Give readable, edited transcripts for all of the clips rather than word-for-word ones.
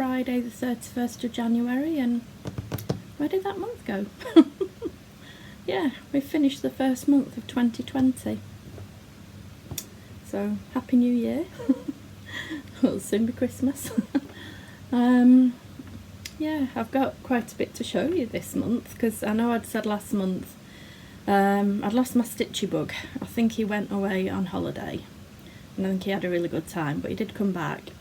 Friday the 31st of January, and where did that month go? Yeah, we finished the first month of 2020. So, Happy New Year. It'll soon be Christmas. Yeah, I've got quite a bit to show you this month, because I know I'd said last month I'd lost my Stitchy bug. I think he went away on holiday, and I think he had a really good time, but he did come back.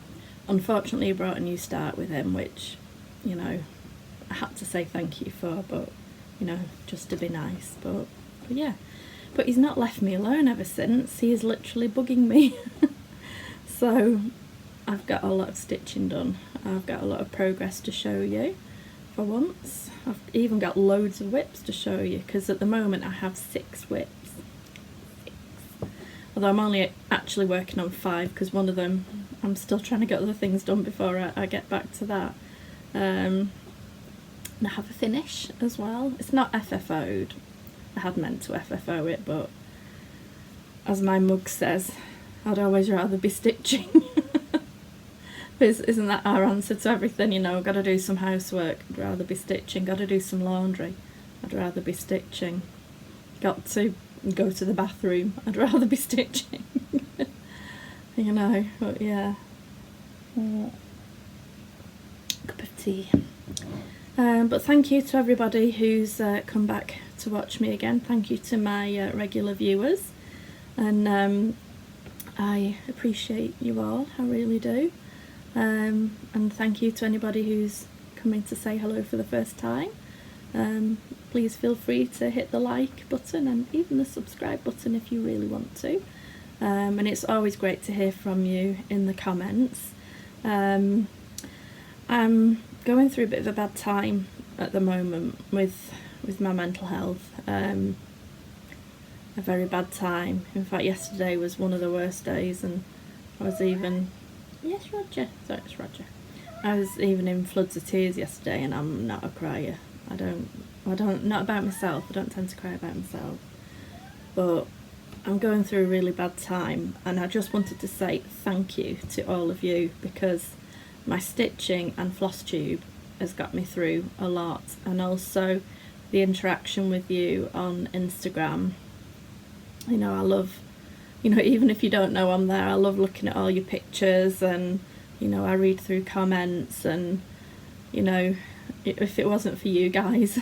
Unfortunately, he brought a new start with him, which, you know, I had to say thank you for, but, you know, just to be nice. But yeah, but he's not left me alone ever since. He is literally bugging me. So I've got a lot of stitching done. I've got a lot of progress to show you for once. I've even got loads of whips to show you, because at the moment I have 6 whips. 6. Although I'm only actually working on 5, because one of them I'm still trying to get other things done before I get back to that. And I have a finish as well. It's not FFO'd. I had meant to FFO it, but as my mug says, I'd always rather be stitching. Isn't that our answer to everything? You know, got to do some housework, I'd rather be stitching. Got to do some laundry, I'd rather be stitching. Got to go to the bathroom, I'd rather be stitching. You know, but yeah. Cup of tea. But thank you to everybody who's come back to watch me again. Thank you to my regular viewers, and I appreciate you all, I really do. And thank you to anybody who's coming to say hello for the first time. Please feel free to hit the like button and even the subscribe button if you really want to. And it's always great to hear from you in the comments. I'm going through a bit of a bad time at the moment with my mental health. A very bad time. In fact, yesterday was one of the worst days, and I was even... Yes, Roger. Sorry, it's Roger. I was even in floods of tears yesterday, and I'm not a crier. I don't, not about myself. I don't tend to cry about myself. But I'm going through a really bad time, and I just wanted to say thank you to all of you, because my stitching and floss tube has got me through a lot, and also the interaction with you on Instagram. You know, I love, you know, even if you don't know I'm there, I love looking at all your pictures, and, you know, I read through comments, and, you know, if it wasn't for you guys,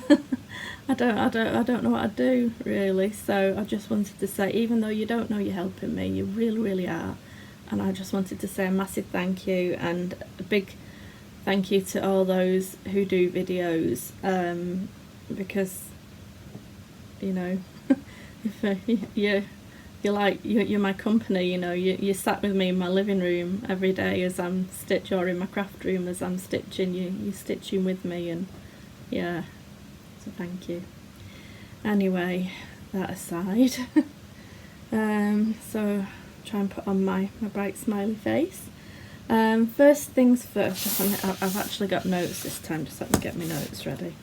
I don't know what I'd do, really. So I just wanted to say, even though you don't know you're helping me, you really, really are. And I just wanted to say a massive thank you, and a big thank you to all those who do videos, because, you know, if you're my company, you know, you sat with me in my living room every day as I'm stitching, or in my craft room as I'm stitching, you're stitching with me, and yeah, so thank you. Anyway, that aside, so try and put on my bright smiley face. First things first, I've actually got notes this time, just let me get my notes ready.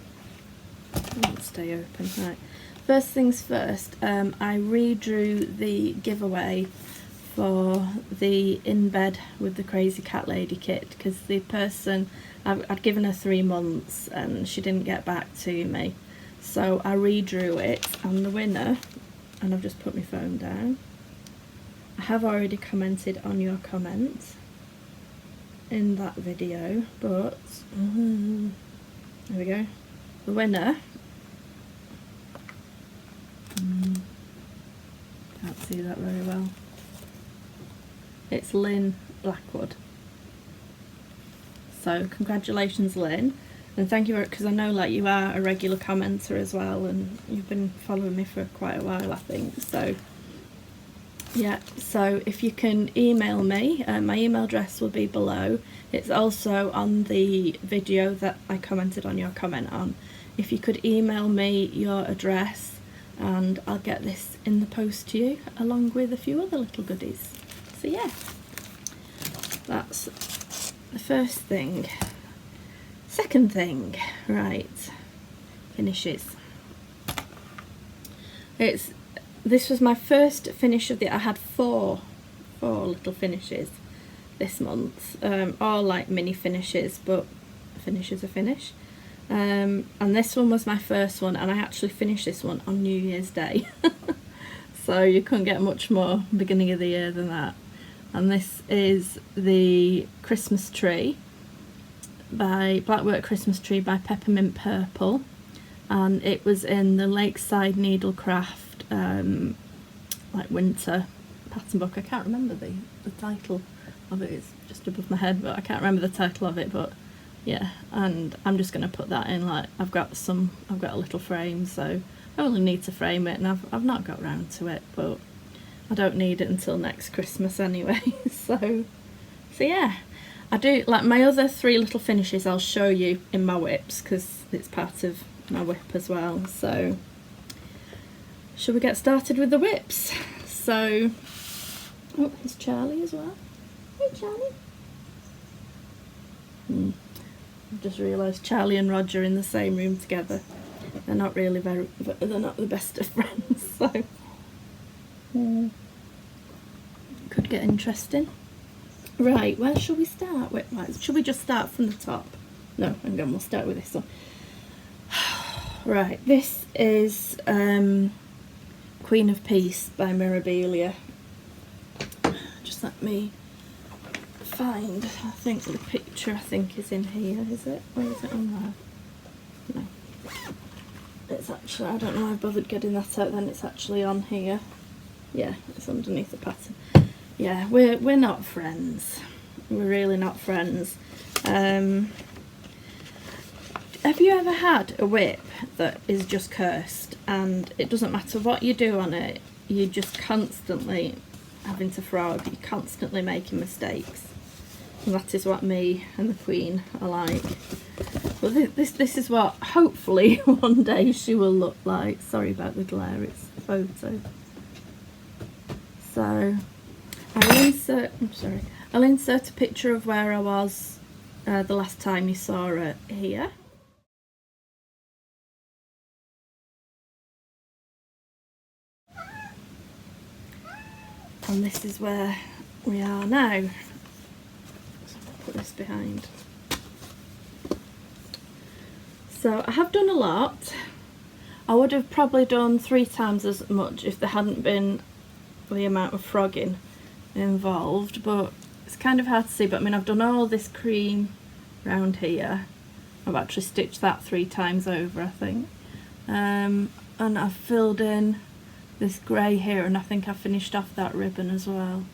Let's stay open. Right. First things first, I redrew the giveaway for the In Bed with the Crazy Cat Lady kit, because the person, I'd given her 3 months and she didn't get back to me. So I redrew it, and the winner, and I've just put my phone down, I have already commented on your comment in that video, but there we go. The winner, can't see that very well, it's Lynn Blackwood. So congratulations, Lynn, and thank you, because I know, like, you are a regular commenter as well, and you've been following me for quite a while, I think. So yeah, so if you can email me, my email address will be below. It's also on the video that I commented on your comment on. If you could email me your address, and I'll get this in the post to you, along with a few other little goodies. So yeah, that's the first thing. Second thing, right, finishes. This was my first finish of the, I had four little finishes. this month, all like mini finishes, but a finish is a finish. And this one was my first one, and I actually finished this one on New Year's Day. So you couldn't get much more beginning of the year than that. And this is the Christmas tree by Blackwork Christmas Tree by Peppermint Purple, and it was in the Lakeside Needlecraft like winter pattern book. I can't remember the title of it, it's just above my head, but I can't remember the title of it. But yeah, and I'm just going to put that in. Like I've got a little frame, so I only need to frame it, and I've not got round to it, but I don't need it until next Christmas anyway. So yeah, I do like my other 3 little finishes. I'll show you in my whips because it's part of my whip as well. So shall we get started with the whips? So, oh, here's Charlie as well. Hey Charlie. I've just realised Charlie and Roger are in the same room together. They're not really they're not the best of friends, so could get interesting. Right, where shall we start? Wait, right, should we just start from the top? No, hang on, we'll start with this one. Right, this is Queen of Peace by Mirabilia. Just let me find, I think the picture is in here, is it? Or is it on there? No. It's actually, I don't know why I bothered getting that out then, it's actually on here. Yeah, it's underneath the pattern. Yeah, we're not friends. We're really not friends. Have you ever had a whip that is just cursed, and it doesn't matter what you do on it, you're just constantly having to frog, you're constantly making mistakes? And that is what me and the Queen are like. Well, this is what hopefully one day she will look like. Sorry about the glare, it's a photo. So I'll insert a picture of where I was the last time you saw it here. And this is where we are now. So I'll put this behind. So I have done a lot. I would have probably done 3 times as much if there hadn't been the amount of frogging involved, but it's kind of hard to see. But I mean, I've done all this cream round here. I've actually stitched that 3 times over, I think. And I've filled in this grey here, and I think I finished off that ribbon as well.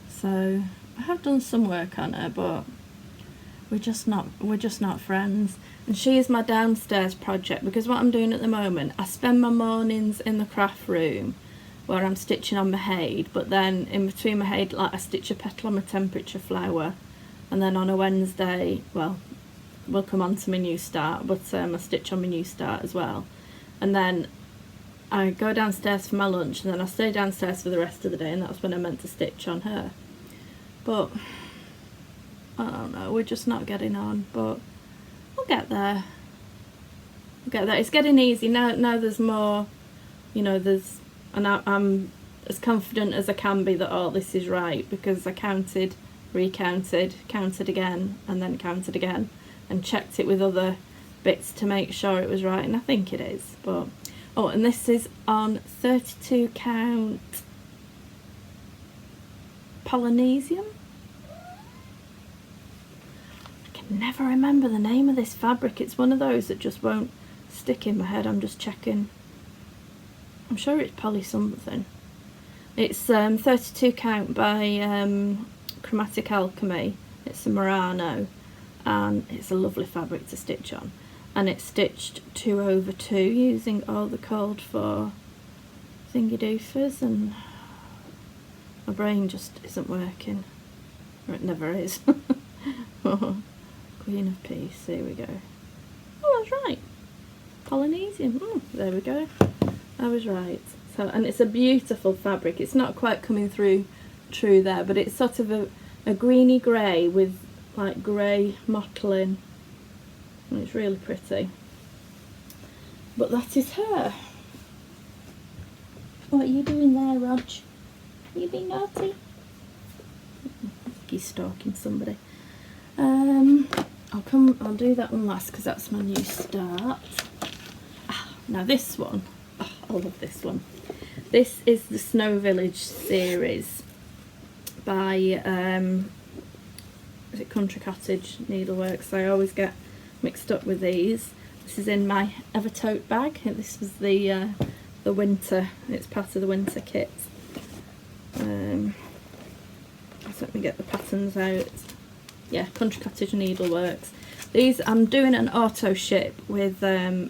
So I have done some work on her, but we're just not friends. And she is my downstairs project, because what I'm doing at the moment, I spend my mornings in the craft room where I'm stitching on my Hade, but then in between my Hade, like I stitch a petal on my temperature flower, and then on a Wednesday, well, we'll come on to my new start, but I stitch on my new start as well. And then I go downstairs for my lunch, and then I stay downstairs for the rest of the day, and that's when I meant to stitch on her. But I don't know, we're just not getting on, but we'll get there. We'll get there. It's getting easy now. Now there's more, you know, and I'm as confident as I can be that all this is right, because I counted, recounted, counted again, and then counted again, and checked it with other bits to make sure it was right, and I think it is. But oh, and this is on 32 count Polynesium. I can never remember the name of this fabric. It's one of those that just won't stick in my head. I'm just checking. I'm sure it's poly something. It's 32 count by Chromatic Alchemy. It's a Murano, and it's a lovely fabric to stitch on. And it's stitched 2/2 using all the code for thingy doofers, and my brain just isn't working, or it never is. Queen of Peace, here we go. Oh, that's right, Polynesium. There we go, I was right. So, and it's a beautiful fabric. It's not quite coming through true there, but it's sort of a greeny grey with like grey mottling. It's really pretty. But that is her. What are you doing there, Rog? Are you being naughty? like he's stalking somebody. I'll do that one last because that's my new start. Now this one, I love this one. This is the Snow Village series by is it Country Cottage Needleworks? I always get mixed up with these. This is in my Ever Tote Bag. This was the winter. It's part of the winter kit. Just let me get the patterns out. Yeah, Country Cottage Needleworks. These I'm doing an auto ship with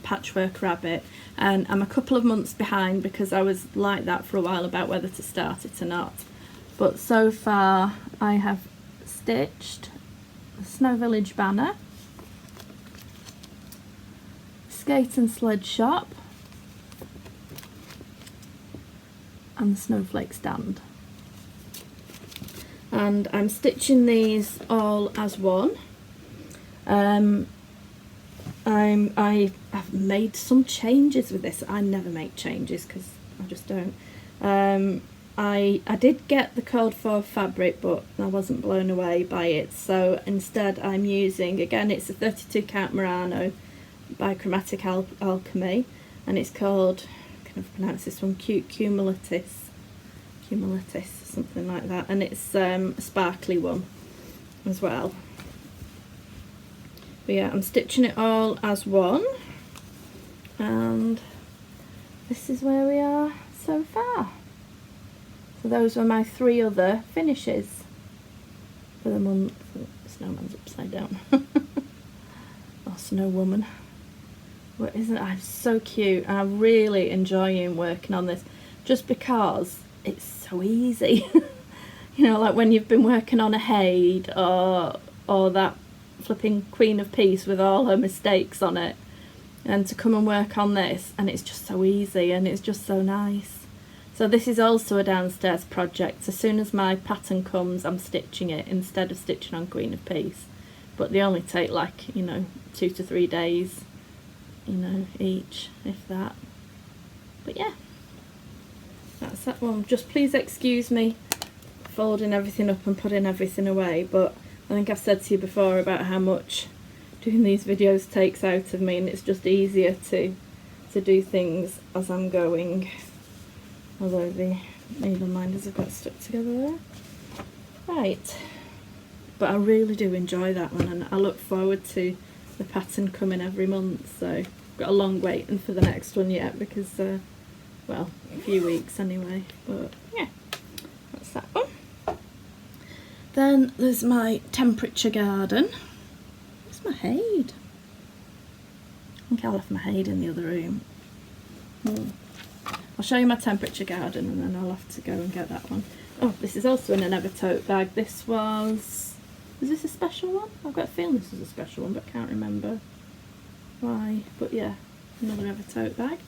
Patchwork Rabbit, and I'm a couple of months behind because I was like that for a while about whether to start it or not. But so far I have stitched the Snow Village banner, Skate and Sled Shop, and the Snowflake Stand. And I'm stitching these all as one. I have made some changes with this. I never make changes because I just don't. I did get the code for fabric, but I wasn't blown away by it, so instead I'm using, again, it's a 32 count Murano by Chromatic Alchemy, and it's called, I can never pronounce this one, Cumulatis, something like that, and it's a sparkly one as well. But yeah, I'm stitching it all as one, and this is where we are so far. So those were my 3 other finishes for the month. Snowman's upside down. Or Snow Woman. What isn't it? So cute. I'm really enjoying working on this just because it's so easy. You know, like when you've been working on a Hade or that flipping Queen of Peace with all her mistakes on it, and to come and work on this, and it's just so easy and it's just so nice. So this is also a downstairs project. As soon as my pattern comes, I'm stitching it instead of stitching on Queen of Peace. But they only take like, 2 to 3 days, each, if that. But yeah, that's that one. Just please excuse me folding everything up and putting everything away, but I think I've said to you before about how much doing these videos takes out of me, and it's just easier to do things as I'm going. Although the needle minders have got stuck together there. Right, but I really do enjoy that one, and I look forward to the pattern coming every month, so I've got a long waiting for the next one yet because, well, a few weeks anyway, but yeah, that's that one. Then there's my temperature garden. Where's my Hade? I think I left my Hade in the other room. I'll show you my temperature garden and then I'll have to go and get that one. Oh, this is also in an Ever Tote Bag. Is this a special one? I've got a feeling this is a special one, but I can't remember why. But yeah, another Ever Tote Bag.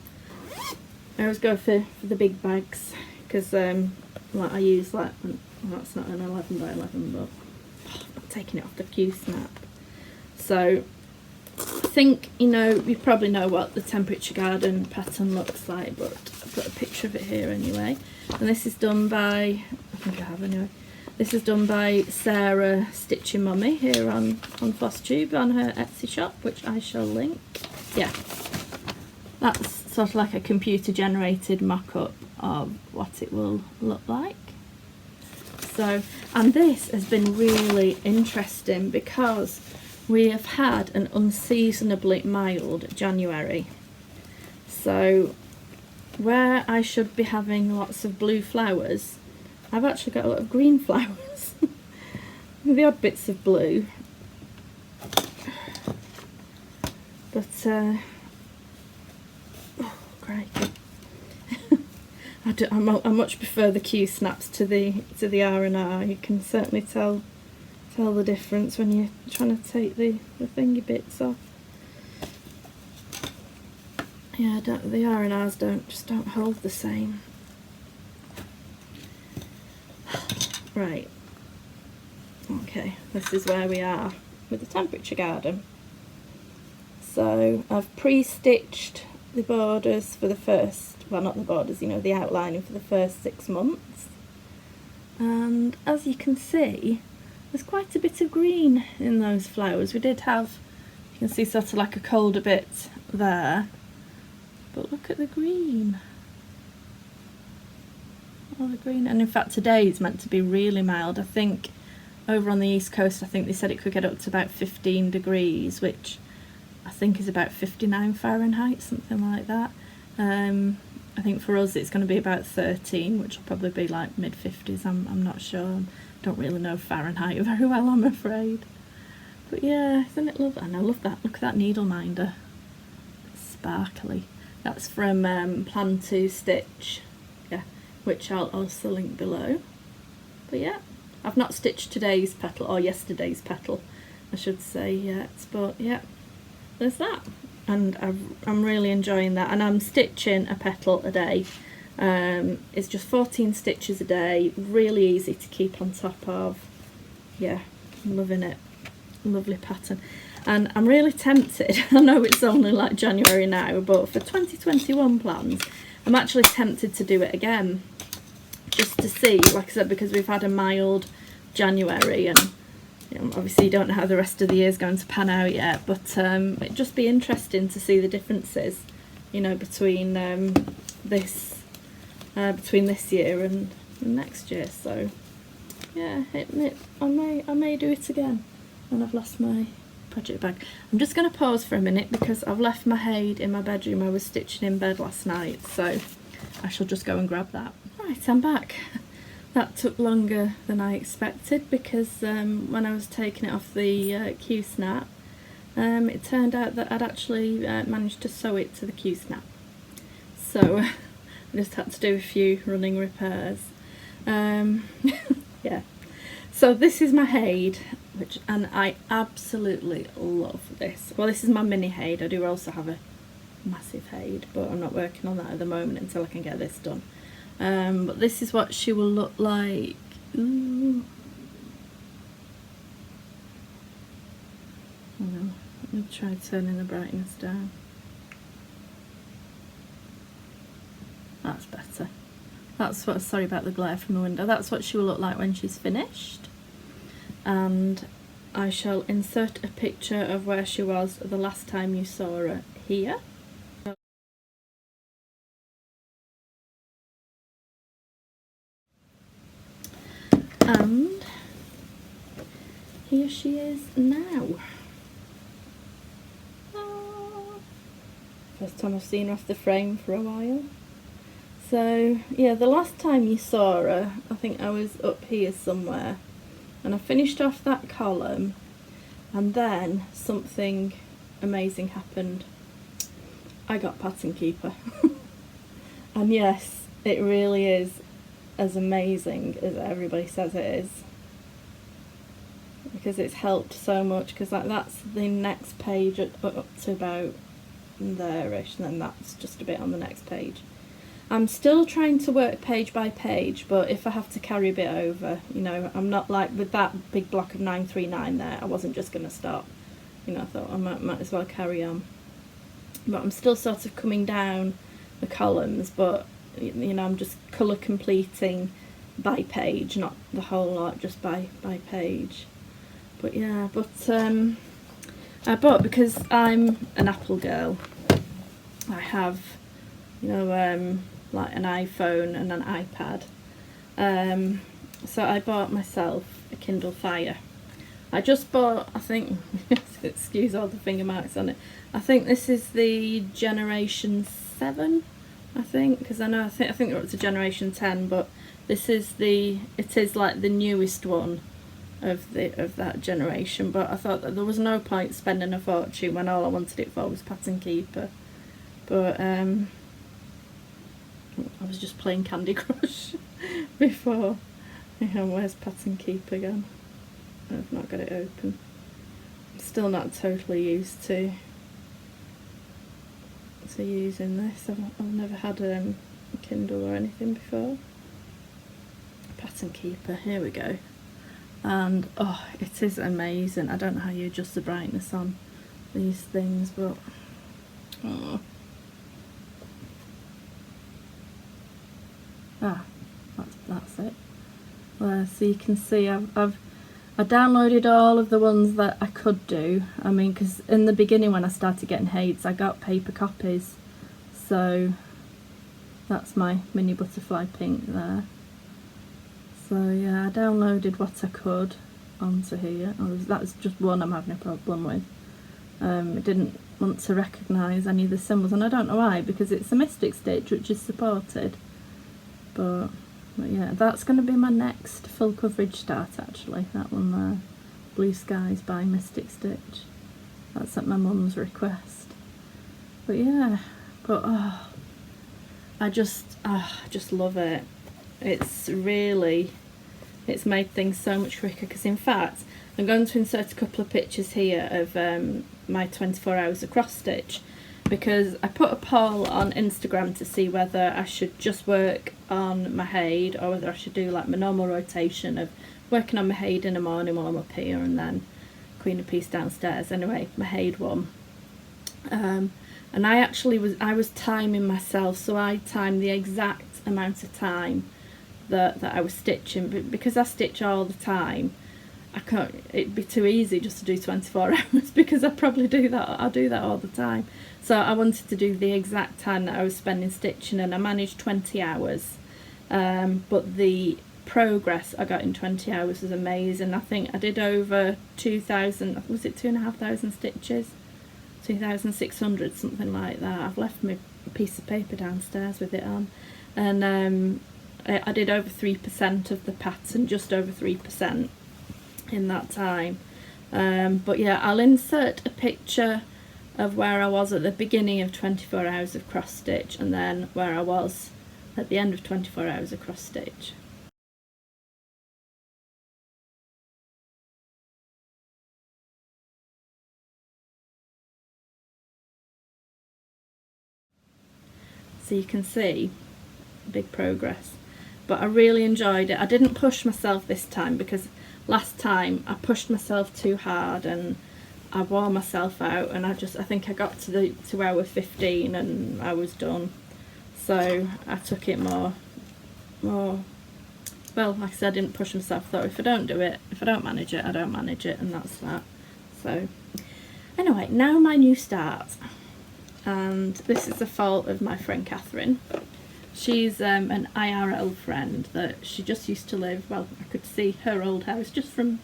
I always go for the big bags because like I use like, well, that's not an 11 by 11, but I'm taking it off the Q-snap. So I think, you probably know what the temperature garden pattern looks like, but I've got a picture of it here anyway. And this is done by, I think I have anyway, this is done by Sarah Stitchy Mummy here on Floss Tube on her Etsy shop, which I shall link. Yeah, that's sort of like a computer generated mock-up of what it will look like. So, and this has been really interesting because we have had an unseasonably mild January. So where I should be having lots of blue flowers, I've actually got a lot of green flowers. The odd bits of blue. But, oh, crikey. I much prefer the Q snaps to the R&R. You can certainly tell the difference when you're trying to take the thingy bits off. Yeah, the R&Rs just don't hold the same. Right. Okay, this is where we are with the temperature garden. So I've pre-stitched the borders for the first, well, not the borders, the outlining for the first 6 months. And as you can see, there's quite a bit of green in those flowers. We did have, you can see sort of like a colder bit there, but look at the green. All the green, and in fact today is meant to be really mild. I think over on the east coast, I think they said it could get up to about 15 degrees, which I think is about 59 Fahrenheit, something like that. I think for us it's going to be about 13, which will probably be like mid-50s. I'm not sure. Don't really know Fahrenheit very well, I'm afraid. But yeah, isn't it lovely? And I love that. Look at that needle minder. It's sparkly. That's from Plan to Stitch, yeah, which I'll also link below. But yeah, I've not stitched today's petal, or yesterday's petal, I should say, yet. But yeah, there's that. And I'm really enjoying that. And I'm stitching a petal a day. It's just 14 stitches a day, really easy to keep on top of. Yeah, I'm loving it. Lovely pattern. And I'm really tempted, I know it's only like January now, but for 2021 plans, I'm actually tempted to do it again. Just to see, like I said, because we've had a mild January, and you know, obviously you don't know how the rest of the year is going to pan out yet, but it'd just be interesting to see the differences, you know, between this year and next year. So yeah, I may do it again. And I've lost my project bag. I'm just going to pause for a minute because I've left my Hade in my bedroom. I was stitching in bed last night, so I shall just go and grab that. Right, I'm back. That took longer than I expected because when I was taking it off the Q-snap, it turned out that I'd actually managed to sew it to the Q-snap. So I just had to do a few running repairs. Yeah. So this is my Hade, and I absolutely love this. Well, this is my mini Hade. I do also have a massive Hade, but I'm not working on that at the moment until I can get this done. But this is what she will look like. Ooh. Let me try turning the brightness down. That's better. That's what, sorry about the glare from the window. That's what she will look like when she's finished. And I shall insert a picture of where she was the last time you saw her here. And here she is now. First time I've seen her off the frame for a while. So yeah, the last time you saw her, I think I was up here somewhere, and I finished off that column, and then something amazing happened. I got Pattern Keeper. And yes, it really is as amazing as everybody says it is, because it's helped so much, because that's the next page up to about there-ish, and then that's just a bit on the next page. I'm still trying to work page by page, but if I have to carry a bit over, you know, I'm not like with that big block of 939 there, I wasn't just going to stop. You know, I thought I might as well carry on. But I'm still sort of coming down the columns, but, you know, I'm just colour completing by page, not the whole lot, just by page. But yeah, but I bought, because I'm an Apple girl, I have, you know, like an iPhone and an iPad, so I bought myself a Kindle Fire. I just bought, I think, excuse all the finger marks on it, I think this is the Generation 7, I think, because I think we're up to Generation 10, but this is it is like the newest one of that generation. But I thought that there was no point spending a fortune when all I wanted it for was Pattern Keeper. But I was just playing Candy Crush before. Where's Pattern Keeper again? I've not got it open. I'm still not totally used to using this. I've never had a Kindle or anything before. Pattern Keeper, here we go. And oh, it is amazing. I don't know how you adjust the brightness on these things, but oh. That's it. Well, so you can see I've I downloaded all of the ones that I could do. I mean, because in the beginning when I started getting Hades, I got paper copies. So that's my mini butterfly pink there. So yeah, I downloaded what I could onto here. That was just one I'm having a problem with. It didn't want to recognise any of the symbols, and I don't know why, because it's a Mystic Stitch which is supported. But yeah, that's going to be my next full coverage start actually, that one there. Blue Skies by Mystic Stitch. That's at my mum's request. But yeah, but I just love it. It's made things so much quicker, because in fact I'm going to insert a couple of pictures here of my 24 hours of cross stitch, because I put a poll on Instagram to see whether I should just work on my Hade or whether I should do like my normal rotation of working on my Hade in the morning while I'm up here and then Queen of Peace downstairs. Anyway, my Hade one. And I was timing myself, so I timed the exact amount of time that I was stitching, but because I stitch all the time, it'd be too easy just to do 24 hours, because I'll do that all the time. So I wanted to do the exact time that I was spending stitching, and I managed 20 hours. But the progress I got in 20 hours was amazing. I think I did over 2,000, was it 2,500 stitches? 2,600, something like that. I've left my piece of paper downstairs with it on. And I did over 3% of the pattern, just over 3% in that time. But yeah, I'll insert a picture of where I was at the beginning of 24 hours of cross stitch, and then where I was at the end of 24 hours of cross stitch. So you can see big progress, but I really enjoyed it. I didn't push myself this time, because last time I pushed myself too hard and I wore myself out, and I think I got to hour 15 and I was done. So I took it more, well, like I said, I didn't push myself. Though if I don't do it, if I don't manage it, I don't manage it, and that's that. So anyway, now my new start, and this is the fault of my friend Catherine. She's an IRL friend that she just used to live, well, I could see her old house just from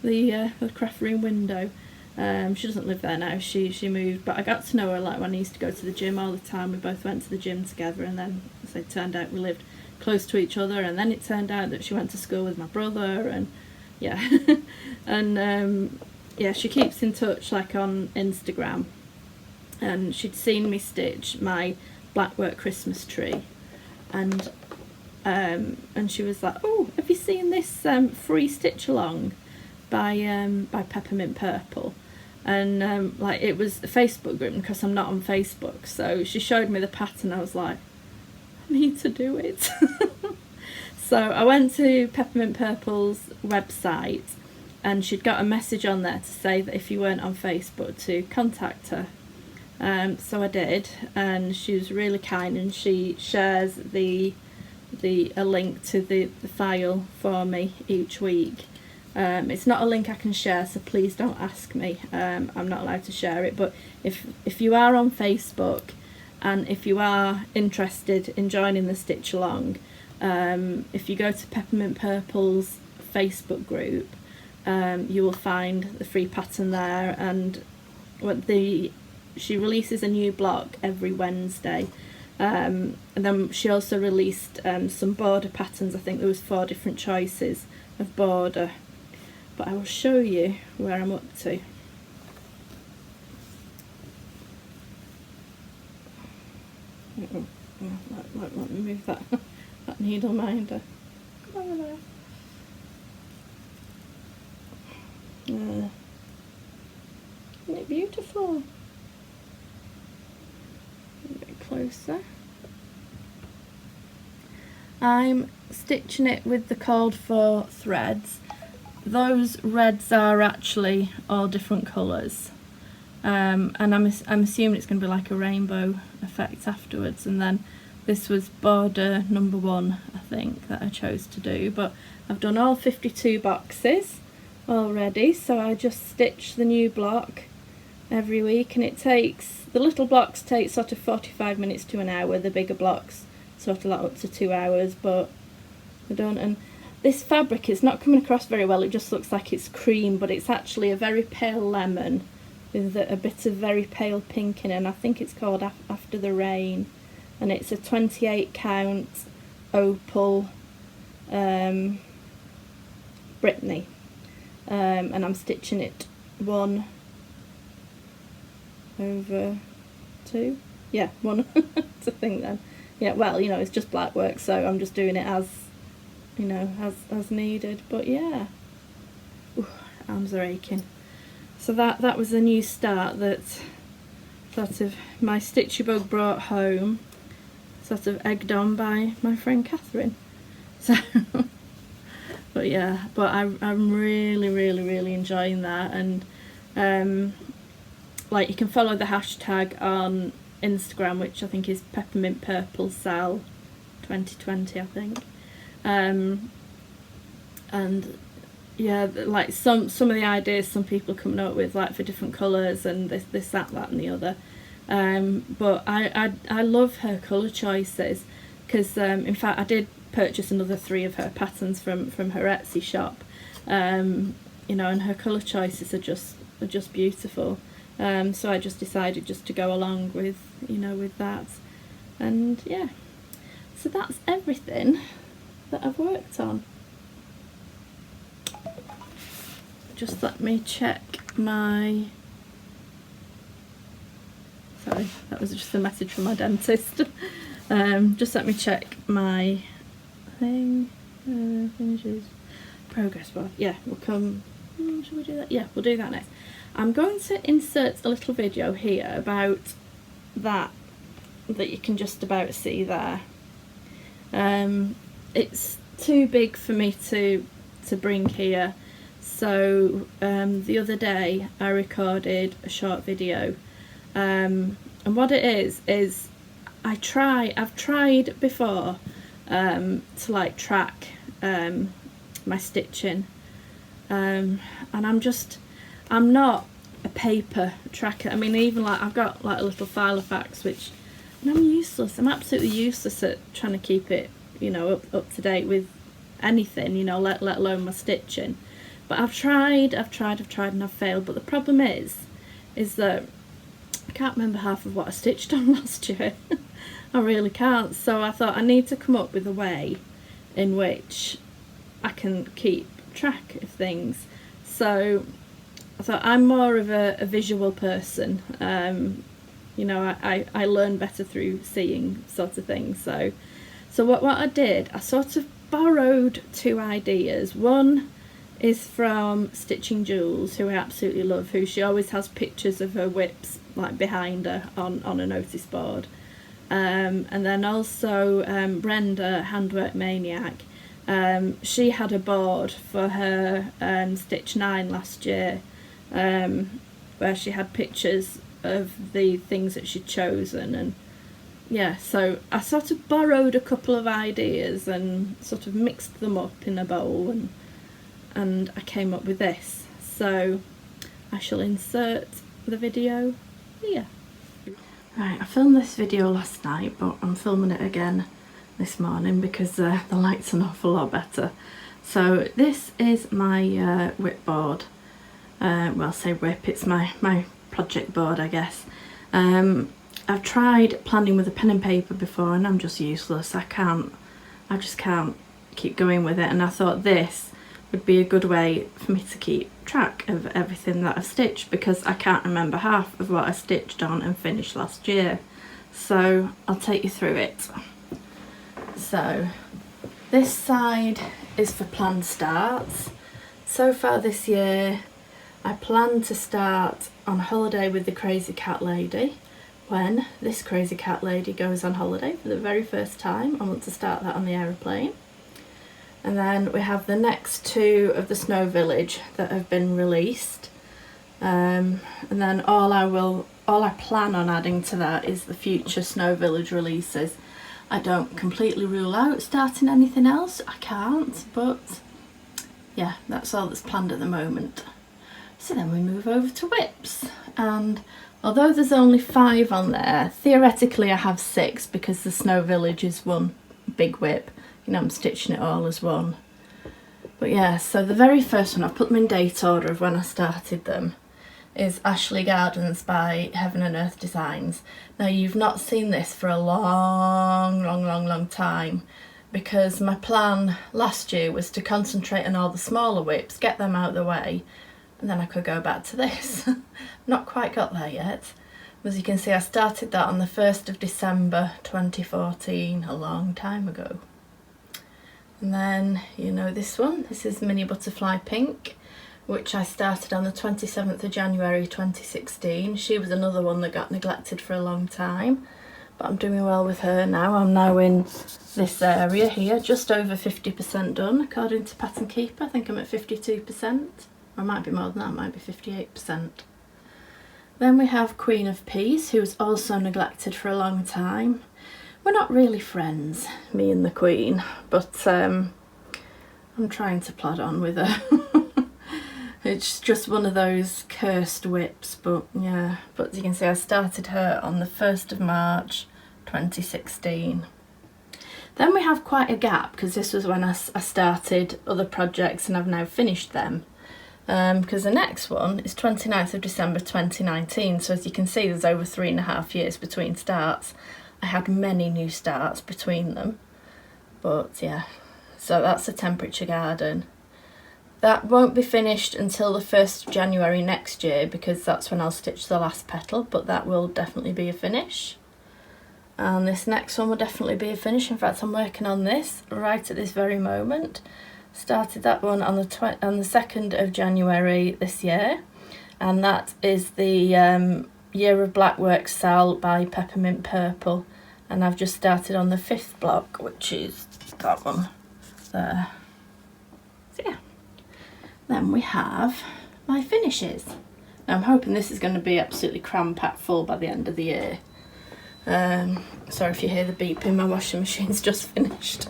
the craft room window. She doesn't live there now, she moved, but I got to know her like when I used to go to the gym all the time. We both went to the gym together, and then as it turned out we lived close to each other, and then it turned out that she went to school with my brother, and yeah. And yeah, she keeps in touch like on Instagram, and she'd seen me stitch my blackwork Christmas tree, and she was like, oh, have you seen this free stitch along by Peppermint Purple? And like, it was a Facebook group, because I'm not on Facebook, so she showed me the pattern. I was like, I need to do it. So I went to Peppermint Purple's website, and she'd got a message on there to say that if you weren't on Facebook to contact her. So I did, and she was really kind, and she shares a link to the file for me each week. It's not a link I can share, so please don't ask me. I'm not allowed to share it, but if you are on Facebook, and if you are interested in joining the Stitch Along, if you go to Peppermint Purple's Facebook group, you will find the free pattern there, and she releases a new block every Wednesday. And then she also released some border patterns. I think there was 4 different choices of border, but I will show you where I'm up to. Let me move that needle minder. Come over there. Isn't it beautiful? A bit closer. I'm stitching it with the called for threads. Those reds are actually all different colours, and I'm assuming it's going to be like a rainbow effect afterwards. And then this was border number 1, I think, that I chose to do. But I've done all 52 boxes, already, so I just stitch the new block every week, and it takes, the little blocks take sort of 45 minutes to an hour, the bigger blocks sort of like up to 2 hours, but I don't, and this fabric is not coming across very well, it just looks like it's cream, but it's actually a very pale lemon with a bit of very pale pink in it, and I think it's called After the Rain, and it's a 28 count opal Brittany, and I'm stitching it 1 over 2, yeah, 1 to think then, yeah, well, you know, it's just black work, so I'm just doing it as, you know, as needed, but yeah. Ooh, arms are aching. So that was a new start that sort of my Stitchy bug brought home, sort of egged on by my friend Catherine. So, but yeah, but I'm really enjoying that, and like, you can follow the hashtag on Instagram, which I think is Peppermint Purple Sal 2020, I think. And yeah, like some of the ideas some people coming up with, like for different colours and this that and the other, but I love her colour choices, because in fact I did purchase another 3 of her patterns from her Etsy shop, you know, and her colour choices are just beautiful, so I just decided just to go along with, you know, with that, and yeah, so that's everything that I've worked on. Just let me check my, sorry, that was just a message from my dentist. Just let me check my thing, finishes, progress bar, yeah, we'll come, should we do that? Yeah, we'll do that next. I'm going to insert a little video here about that you can just about see there. It's too big for me to bring here, so the other day I recorded a short video, and what it is I've tried before to like track my stitching, and I'm not a paper tracker. I mean, even like I've got like a little file of facts, which, and I'm absolutely useless at trying to keep it, you know, up to date with anything, you know, let alone my stitching. But I've tried and I've failed. But the problem is that I can't remember half of what I stitched on last year. I really can't. So I thought I need to come up with a way in which I can keep track of things. So I thought I'm more of a visual person. You know, I learn better through seeing sort of things. So what I did, I sort of borrowed 2 ideas. One is from Stitching Jules, who I absolutely love, who she always has pictures of her whips like behind her on a notice board. And then also Brenda, Handwork Maniac, she had a board for her Stitch 9 last year, where she had pictures of the things that she'd chosen, and yeah, so I sort of borrowed a couple of ideas and sort of mixed them up in a bowl, and I came up with this. So I shall insert the video here. Right, I filmed this video last night, but I'm filming it again this morning because the light's an awful lot better. So this is my whip board. Well, I say whip, it's my project board, I guess. I've tried planning with a pen and paper before, and I'm just useless. I just can't keep going with it, and I thought this would be a good way for me to keep track of everything that I've stitched, because I can't remember half of what I stitched on and finished last year. So I'll take you through it. So this side is for planned starts. So far this year I plan to start on holiday with the Crazy Cat Lady. When this Crazy Cat Lady goes on holiday for the very first time, I want to start that on the aeroplane. And then we have the next 2 of the Snow Village that have been released, and then all I plan on adding to that is the future Snow Village releases. I don't completely rule out starting anything else, I can't, but yeah, that's all that's planned at the moment. So then we move over to whips, and although there's only 5 on there, theoretically I have 6 because the Snow Village is one big whip. You know, I'm stitching it all as one. But yeah, so the very first one, I've put them in date order of when I started them, is Ashley Gardens by Heaven and Earth Designs. Now, you've not seen this for a long time, because my plan last year was to concentrate on all the smaller whips, get them out of the way, and then I could go back to this. Not quite got there yet. As you can see, I started that on the 1st of December 2014, a long time ago. And then, you know this one, this is Mini Butterfly Pink, which I started on the 27th of January 2016. She was another one that got neglected for a long time, but I'm doing well with her now. I'm now in this area here, just over 50% done according to Pattern Keeper. I think I'm at 52%, or it might be more than that, it might be 58%. Then we have Queen of Peace, who was also neglected for a long time. We're not really friends, me and the Queen, but I'm trying to plod on with her. It's just one of those cursed whips, but yeah. But as you can see, I started her on the 1st of March 2016. Then we have quite a gap, because this was when I started other projects and I've now finished them. Because the next one is 29th of December 2019, so as you can see, there's over 3.5 years between starts. I had many new starts between them, but yeah, so that's a Temperature Garden. That won't be finished until the 1st of January next year, because that's when I'll stitch the last petal, but that will definitely be a finish. And this next one will definitely be a finish. In fact, I'm working on this right at this very moment. Started that one on the 2nd of January this year, and that is the Year of Black Work Sal by Peppermint Purple, and I've just started on the 5th block, which is that one there. So yeah. Then we have my finishes. Now I'm hoping this is going to be absolutely cram-packed full by the end of the year. Sorry if you hear the beeping, my washing machine's just finished.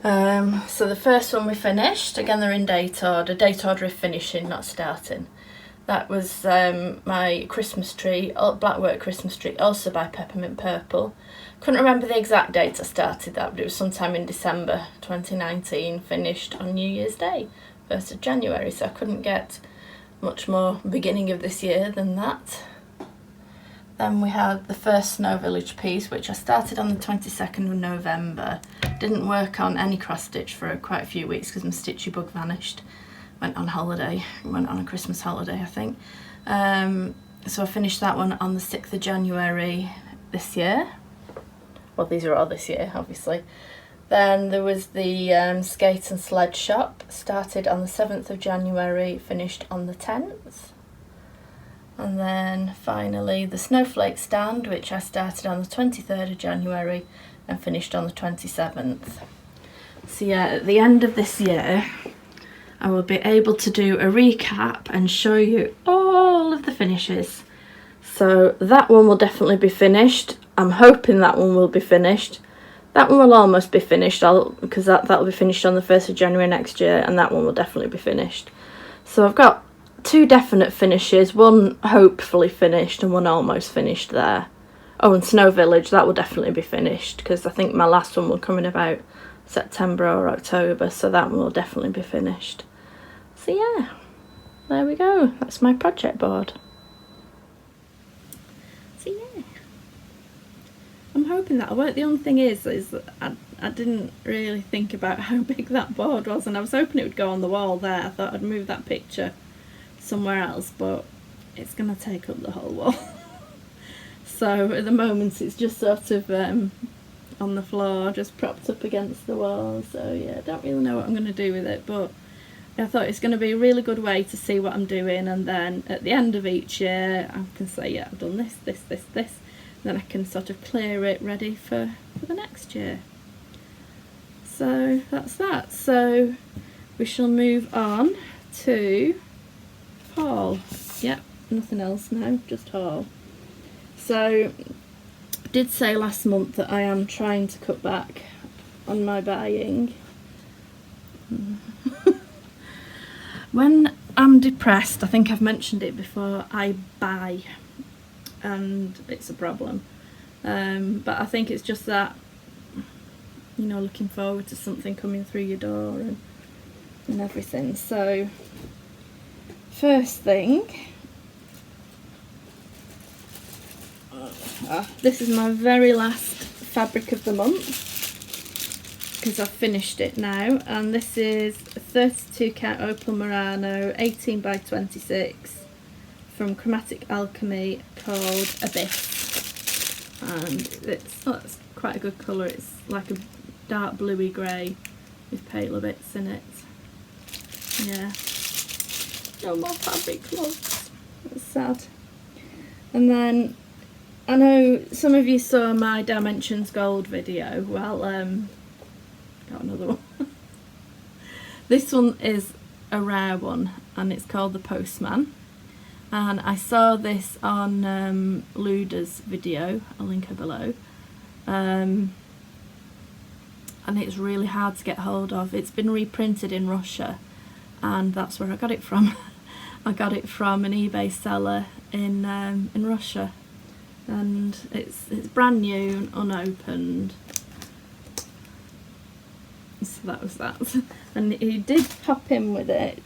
So the first one we finished, again they're in date order of finishing, not starting. That was my Christmas tree, Blackwork Christmas tree, also by Peppermint Purple. Couldn't remember the exact date I started that, but it was sometime in December 2019, finished on New Year's Day, 1st of January, so I couldn't get much more beginning of this year than that. Then we had the first Snow Village piece, which I started on the 22nd of November. Didn't work on any cross stitch for quite a few weeks because my stitchy bug vanished. Went on holiday, went on a Christmas holiday I think. So I finished that one on the 6th of January this year. Well, these are all this year obviously. Then there was the Skate and Sled Shop, started on the 7th of January, finished on the 10th. And then finally the Snowflake Stand, which I started on the 23rd of January and finished on the 27th. So yeah, at the end of this year I will be able to do a recap and show you all of the finishes. So that one will definitely be finished. I'm hoping that one will be finished. That one will almost be finished because that'll be finished on the 1st of January next year, and that one will definitely be finished. So I've got 2 definite finishes, one hopefully finished and one almost finished there. Oh, and Snow Village, that will definitely be finished because I think my last one will come in about September or October, so that one will definitely be finished. So yeah, there we go, that's my project board. So yeah, I'm hoping that'll work. The only thing is that I didn't really think about how big that board was, and I was hoping it would go on the wall there. I thought I'd move that picture somewhere else, but it's going to take up the whole wall. So at the moment it's just sort of on the floor, just propped up against the wall. So yeah, I don't really know what I'm going to do with it, but I thought it's going to be a really good way to see what I'm doing, and then at the end of each year I can say, yeah, I've done this, and then I can sort of clear it ready for the next year. So that's that. So we shall move on to haul. Yep, nothing else now, just haul. So I did say last month that I am trying to cut back on my buying. When I'm depressed, I think I've mentioned it before, I buy, and it's a problem. But I think it's just that, you know, looking forward to something coming through your door and everything. So first thing, this is my very last fabric of the month, because I've finished it now, and this is a 32 count Opal Murano 18 by 26 from Chromatic Alchemy, called Abyss, and it's quite a good colour. It's like a dark bluey grey with paler bits in it. Yeah, no more fabric, loves. That's sad. And then I know some of you saw my Dimensions Gold video. Well, got another one. This one is a rare one, and it's called The Postman. And I saw this on Luda's video, I'll link her below. And it's really hard to get hold of. It's been reprinted in Russia, and that's where I got it from. I got it from an eBay seller in Russia, and it's brand new and unopened. So that was that. And he did pop in with it.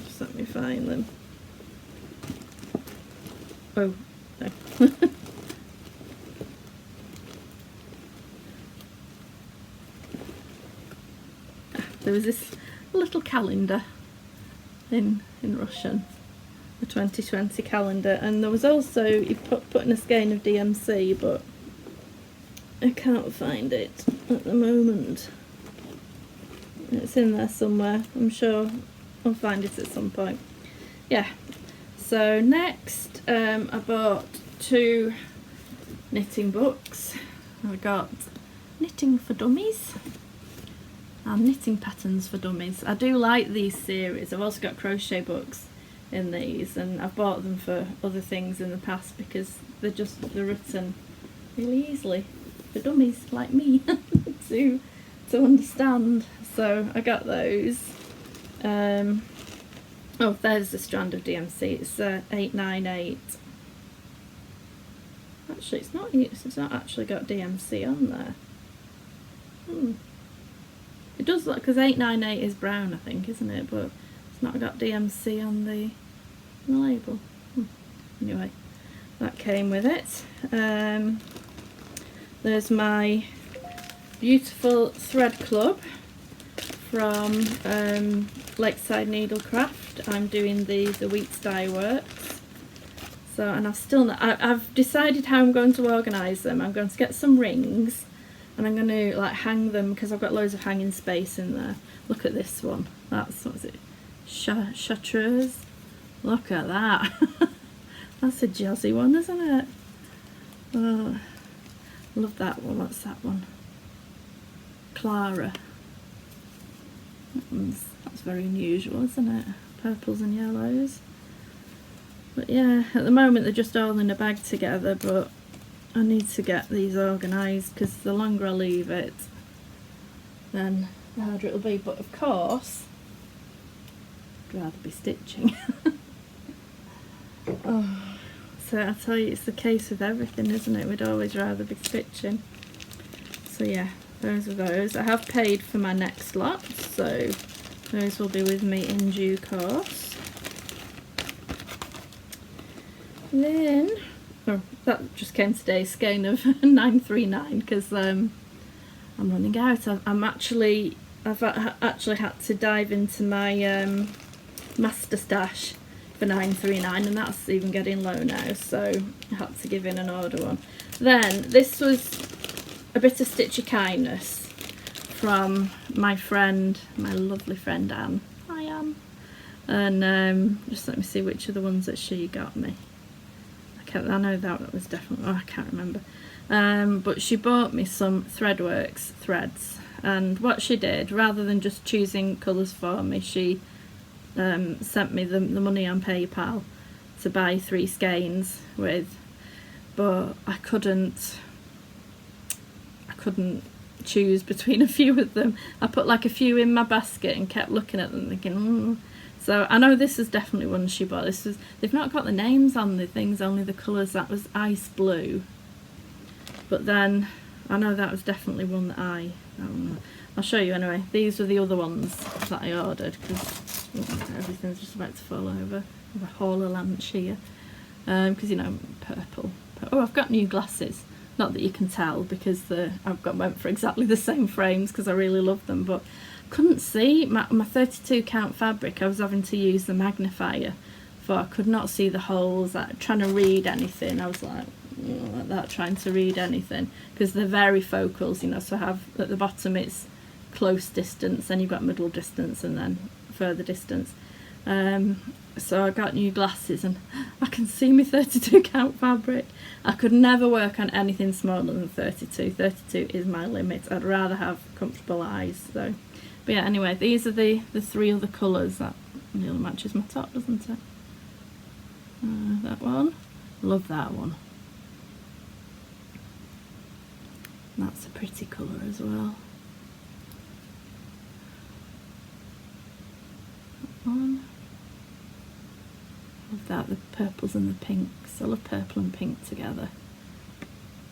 Just let me find them. Oh, no. There was this little calendar in Russian, the 2020 calendar, and there was also, you put in a skein of DMC, but I can't find it at the moment. It's in there somewhere, I'm sure I'll find it at some point. Yeah, so next I bought 2 knitting books. I got Knitting for Dummies and Knitting Patterns for Dummies. I do like these series. I've also got crochet books in these, and I've bought them for other things in the past because they're written really easily for dummies like me to understand. So I got those. Oh, there's the strand of DMC. It's 898. Actually, it's not actually got DMC on there. It does look, because 898 is brown, I think, isn't it? But it's not got DMC on the label. Anyway, that came with it. There's my beautiful thread club from Lakeside Needlecraft. I'm doing the Wheat Dye Works. So, and I've decided how I'm going to organise them. I'm going to get some rings, and I'm going to like hang them, because I've got loads of hanging space in there. Look at this one. That's, what is it? Chartreuse. Look at that. That's a jazzy one, isn't it? Oh, love that one. What's that one? Clara. That's very unusual, isn't it? Purples and yellows. But yeah, at the moment they're just all in a bag together, but I need to get these organised, because the longer I leave it, then the harder it'll be. But of course, I'd rather be stitching. Oh, so I tell you, it's the case with everything, isn't it? We'd always rather be stitching. So yeah, those are those. I have paid for my next lot, so those will be with me in due course. Then, oh, that just came today, skein of 939, because I'm running out. I've actually had to dive into my master stash for 939, and that's even getting low now, so I had to give in and order one. Then this was a bit of Stitchy kindness from my friend, my lovely friend Anne. Hi Anne. And just let me see which are the ones that she got me. I know that was definitely, oh, I can't remember. But she bought me some Threadworks threads, and what she did, rather than just choosing colours for me, she sent me the money on PayPal to buy 3 skeins with, but I couldn't choose between a few of them. I put like a few in my basket and kept looking at them thinking, So I know this is definitely one she bought. They've not got the names on the things, only the colours. That was ice blue. But then I know that was definitely one that I'll show you anyway. These were the other ones that I ordered, because everything's just about to fall over. A haul of lunch here. Because, you know, purple. Oh, I've got new glasses. Not that you can tell, because went for exactly the same frames because I really love them, but couldn't see my 32 count fabric. I was having to use the magnifier, for I could not see the holes. Trying to read anything, I was like that, trying to read anything, because they're varifocals, you know. So I have at the bottom it's close distance, then you've got middle distance, and then further distance. So I got new glasses and I can see my 32 count fabric. I could never work on anything smaller than 32. 32 is my limit. I'd rather have comfortable eyes. So, but yeah, anyway, these are the 3 other colours. That nearly matches my top, doesn't it? That one. Love that one. That's a pretty colour as well. That one. Love that, the purples and the pinks. I love purple and pink together.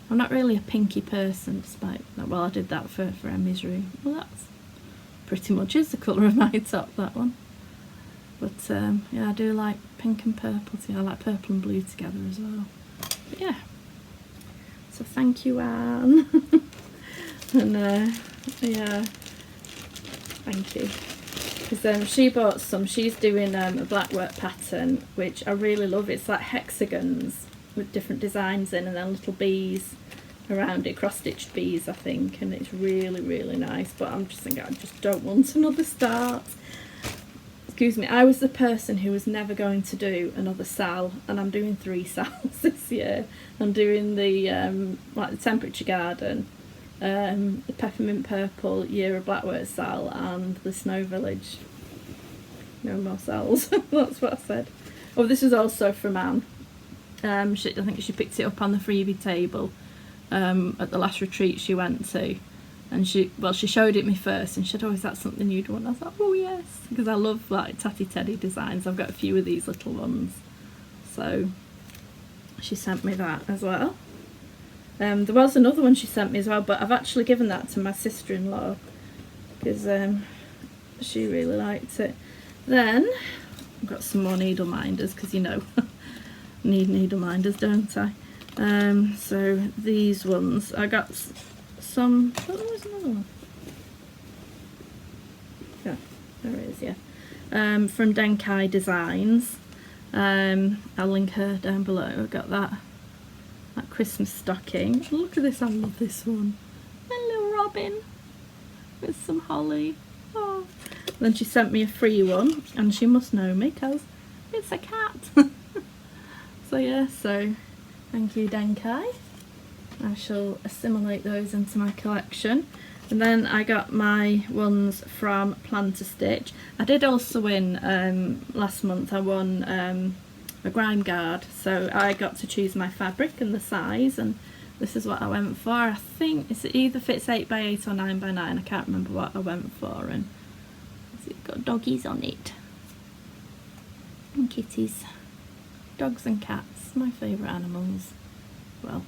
I'm not really a pinky person, despite that. Well, I did that for Emmy's room. Well, that's pretty much is the colour of my top, that one. But yeah, I do like pink and purple too. I like purple and blue together as well. But yeah. So thank you, Anne. And yeah, thank you. Because she bought some. She's doing a black work pattern, which I really love. It's like hexagons with different designs in, and then little bees around it, cross-stitched bees, I think, and it's really, really nice. But I'm just thinking, I just don't want another start. Excuse me, I was the person who was never going to do another sal, and I'm doing 3 sals this year. I'm doing the like the Temperature Garden, the Peppermint Purple Year of Blackwork sal, and the Snow Village. No more sals. That's what I said. Oh, this is also from Anne. I think she picked it up on the freebie table at the last retreat she went to, and she showed it me first, and she said, "Oh, is that something you'd want?" I was like, "Oh yes," because I love like Tatty Teddy designs. I've got a few of these little ones, so she sent me that as well. There was another one she sent me as well, but I've actually given that to my sister-in-law because she really liked it. Then I've got some more needle minders, because you know need needle minders, don't I? So these ones I got some. Oh, there was another one. Yeah, there it is. Yeah, from Denkai Designs. I'll link her down below. I got that Christmas stocking. Look at this, I love this one. A little robin with some holly. Oh. Then she sent me a free one, and she must know me because it's a cat. So yeah, so thank you, Denkai. I shall assimilate those into my collection. And then I got my ones from Plan to Stitch. I did also win last month. I won a grime guard, so I got to choose my fabric and the size, and this is what I went for. I think it either fits 8x8 or 9x9. I can't remember what I went for, and it's got doggies on it and kitties. Dogs and cats, my favourite animals. Well,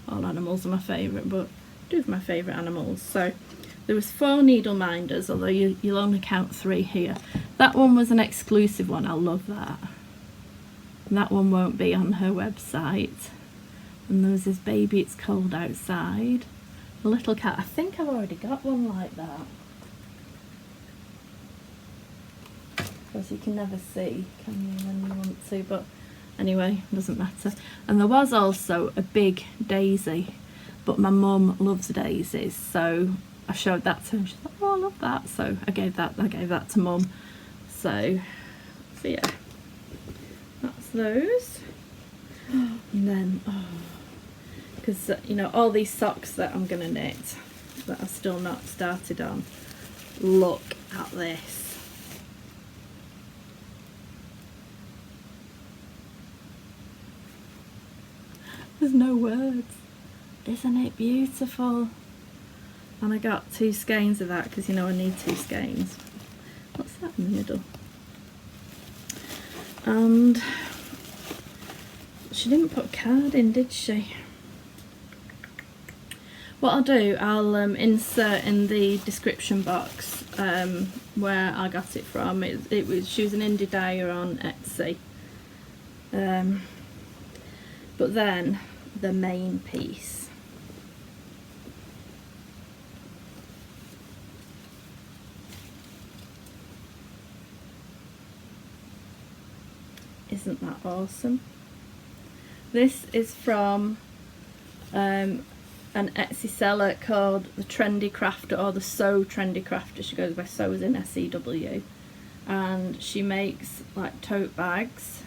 all animals are my favourite, but I do have my favourite animals. So there was 4 needle minders, although you'll only count 3 here. That one was an exclusive one. I love that. And that one won't be on her website. And there was this Baby It's Cold Outside. A little cat. I think I've already got one like that. Because you can never see, can you, when you want to, but anyway, doesn't matter. And there was also a big daisy, but my mum loves daisies, so I showed that to her. She's like, "Oh, I love that." So I gave that to mum. So yeah, that's those. And then, because you know, all these socks that I'm gonna knit that I've still not started on. Look at this. There's no words. Isn't it beautiful? and I got 2 skeins of that because, you know, I need 2 skeins. What's that in the middle? And she didn't put a card in, did she? What I'll do, I'll insert in the description box where I got it from. She was an indie dyer on Etsy. But then the main piece. Isn't that awesome? This is from an Etsy seller called the Trendy Crafter, or the So Trendy Crafter. She goes by So as in SEW, and she makes like tote bags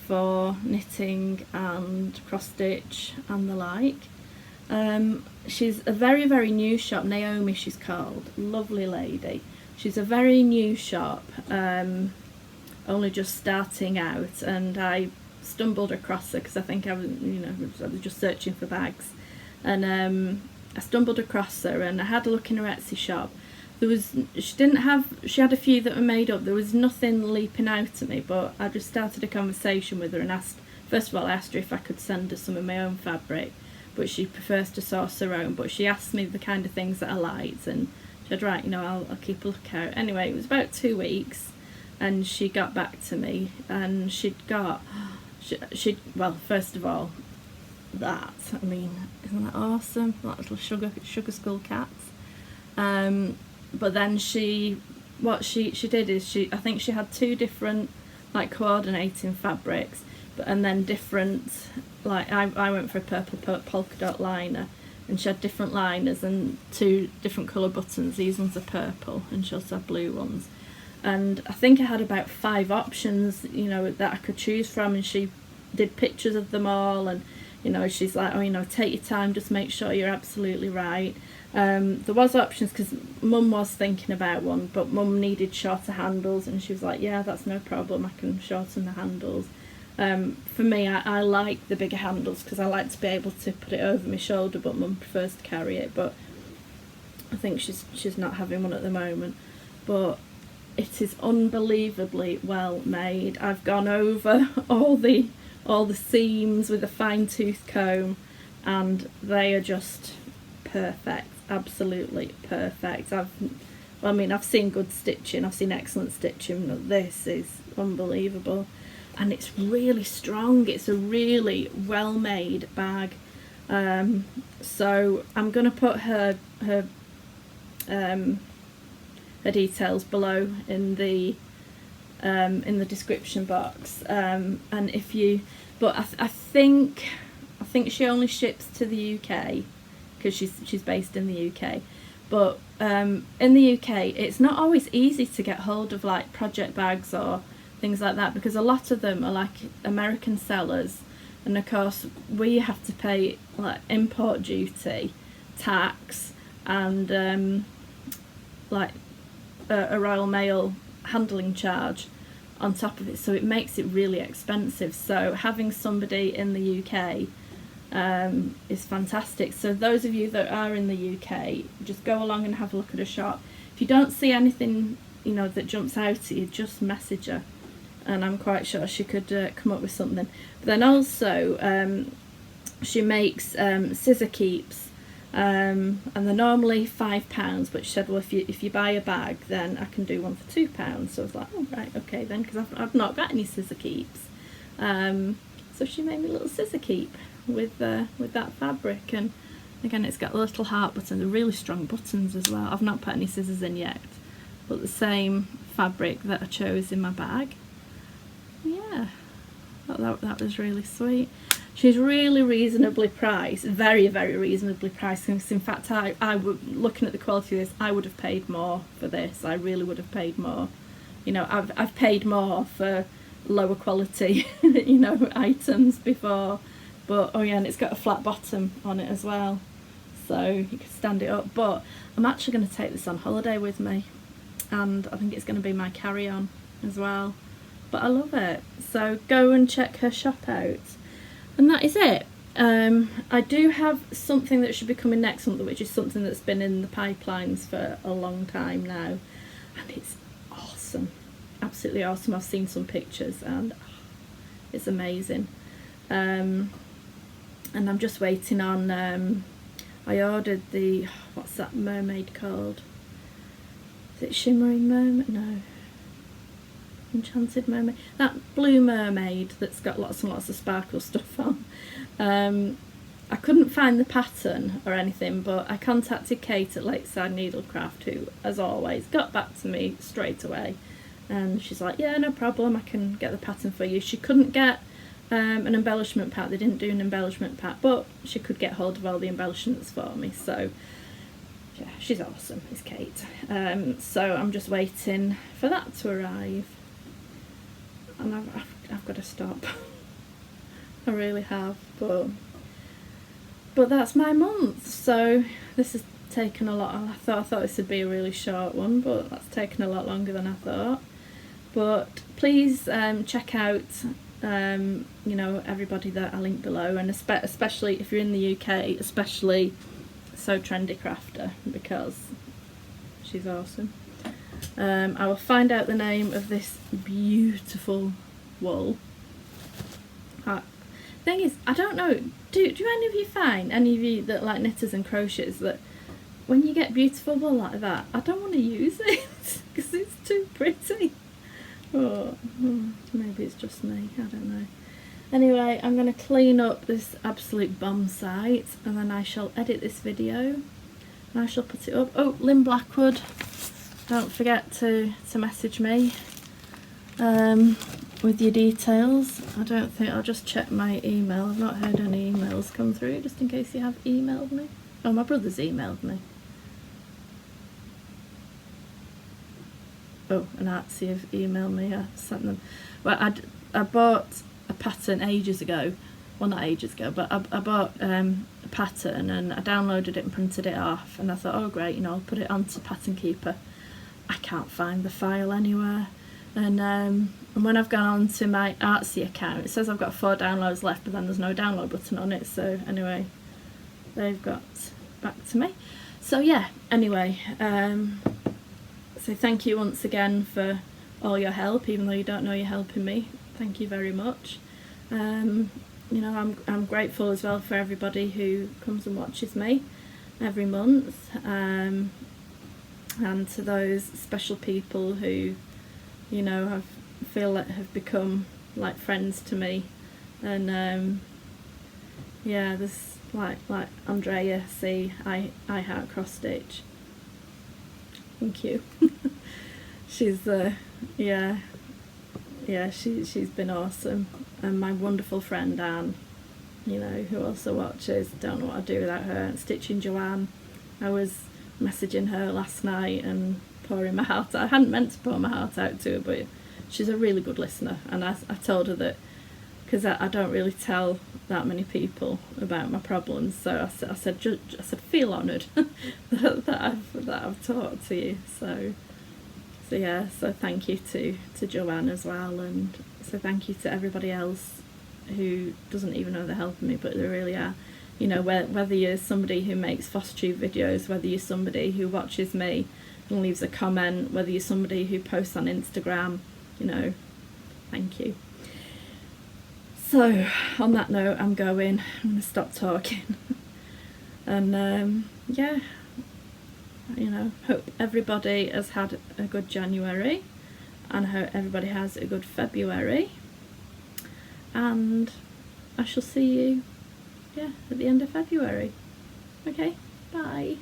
for knitting and cross stitch and the like. She's a very, very new shop. Naomi, she's called. Lovely lady. She's a very new shop, only just starting out, and I stumbled across her because I think I was just searching for bags, and I stumbled across her and I had a look in her Etsy shop. She had a few that were made up. There was nothing leaping out at me, but I just started a conversation with her and first of all I asked her if I could send her some of my own fabric, but she prefers to source her own. But she asked me the kind of things that I liked, and she said, right, I'll keep a lookout. Anyway, it was about 2 weeks and she got back to me, and well, first of all, that, I mean, isn't that awesome? That little sugar skull cats. But then what she did is I think she had 2 different like coordinating fabrics, and then different, like I went for a purple polka dot liner, and she had different liners and 2 different colour buttons. These ones are purple and she also had blue ones. And I think I had about 5 options, that I could choose from, and she did pictures of them all, and she's like, take your time, just make sure you're absolutely right. There was options because Mum was thinking about one, but Mum needed shorter handles, and she was like, yeah, that's no problem, I can shorten the handles. For me, I like the bigger handles because I like to be able to put it over my shoulder, but Mum prefers to carry it. But I think she's not having one at the moment. But it is unbelievably well made. I've gone over all the seams with a fine-tooth comb, and they are just perfect, absolutely perfect. I've seen good stitching, I've seen excellent stitching, but this is unbelievable, and it's really strong. It's a really well made bag. So I'm gonna put her details below in the description box, and if you, but I think she only ships to the UK because she's based in the UK. But in the UK, it's not always easy to get hold of like project bags or things like that, because a lot of them are like American sellers, and of course we have to pay like import duty, tax, and like a Royal Mail handling charge on top of it, so it makes it really expensive. So having somebody in the UK is fantastic. So those of you that are in the UK, just go along and have a look at a shop. If you don't see anything that jumps out at you, just message her, and I'm quite sure she could come up with something. But then also she makes scissor keeps, and they're normally £5, but she said, well, if you buy a bag, then I can do one for £2. So I was like, oh right, okay then, because I've not got any scissor keeps. So she made me a little scissor keep with that fabric, and again it's got the little heart buttons, the really strong buttons as well. I've not put any scissors in yet, but the same fabric that I chose in my bag. Yeah, I thought that was really sweet. She's really reasonably priced, very, very reasonably priced. In fact, I would, looking at the quality of this, I would have paid more for this. I really would have paid more. I've paid more for lower quality, items before. But oh yeah, and it's got a flat bottom on it as well, so you can stand it up. But I'm actually going to take this on holiday with me, and I think it's going to be my carry-on as well. But I love it. So go and check her shop out. And that is it. I do have something that should be coming next month, which is something that's been in the pipelines for a long time now, and it's awesome, absolutely awesome. I've seen some pictures and it's amazing, and I'm just waiting on, I ordered the, what's that mermaid called? Is it Shimmering Mermaid? No. Enchanted Mermaid? That blue mermaid that's got lots and lots of sparkle stuff on. I couldn't find the pattern or anything, but I contacted Kate at Lakeside Needlecraft, who, as always, got back to me straight away. And she's like, yeah, no problem, I can get the pattern for you. She couldn't get an embellishment pack. They didn't do an embellishment pack, but she could get hold of all the embellishments for me. So yeah, she's awesome, is Kate. So I'm just waiting for that to arrive, and I've got to stop. I really have, but that's my month. So this has taken a lot. I thought this would be a really short one, but that's taken a lot longer than I thought. But please check out you know, everybody that I link below, and especially if you're in the UK, especially So Trendy Crafter, because she's awesome. I will find out the name of this beautiful wool. Thing is, I don't know, do any of you find, any of you that like knitters and crocheters, that when you get beautiful wool like that, I don't want to use it because it's too pretty. Oh, maybe it's just me, I don't know. Anyway, I'm going to clean up this absolute bomb site, and then I shall edit this video and I shall put it up. Oh, Lynn Blackwood, don't forget to message me with your details. I don't think, I'll just check my email. I've not heard any emails come through, just in case you have emailed me. Oh, my brother's emailed me. Oh, and Artsy have emailed me. I sent them. Well, I bought a pattern ages ago. Well, not ages ago, but I bought a pattern, and I downloaded it and printed it off, and I thought, oh great, you know, I'll put it onto Pattern Keeper. I can't find the file anywhere, and when I've gone on to my Artsy account, it says I've got 4 downloads left, but then there's no download button on it. So anyway, they've got back to me. So yeah, anyway, so thank you once again for all your help, even though you don't know you're helping me. Thank you very much. You know, I'm grateful as well for everybody who comes and watches me every month, and to those special people who, you know, feel that have become like friends to me. And yeah, there's like Andrea C, I Heart Cross Stitch. Thank you. She's yeah, she's been awesome. And my wonderful friend Anne, you know, who also watches, don't know what I'd do without her. And Stitchy and Joanne, I was messaging her last night and pouring my heart out. I hadn't meant to pour my heart out to her, but she's a really good listener, and I told her that, because I don't really tell that many people about my problems, so I said feel honoured that I've talked to you. So yeah, so thank you to Joanne as well, and so thank you to everybody else who doesn't even know they're helping me, but they really are. You know, whether you're somebody who makes Floss Tube videos, whether you're somebody who watches me and leaves a comment, whether you're somebody who posts on Instagram, you know, thank you. So on that note, I'm going to stop talking. And yeah, you know, hope everybody has had a good January, and hope everybody has a good February, and I shall see you, yeah, at the end of February. Okay, bye.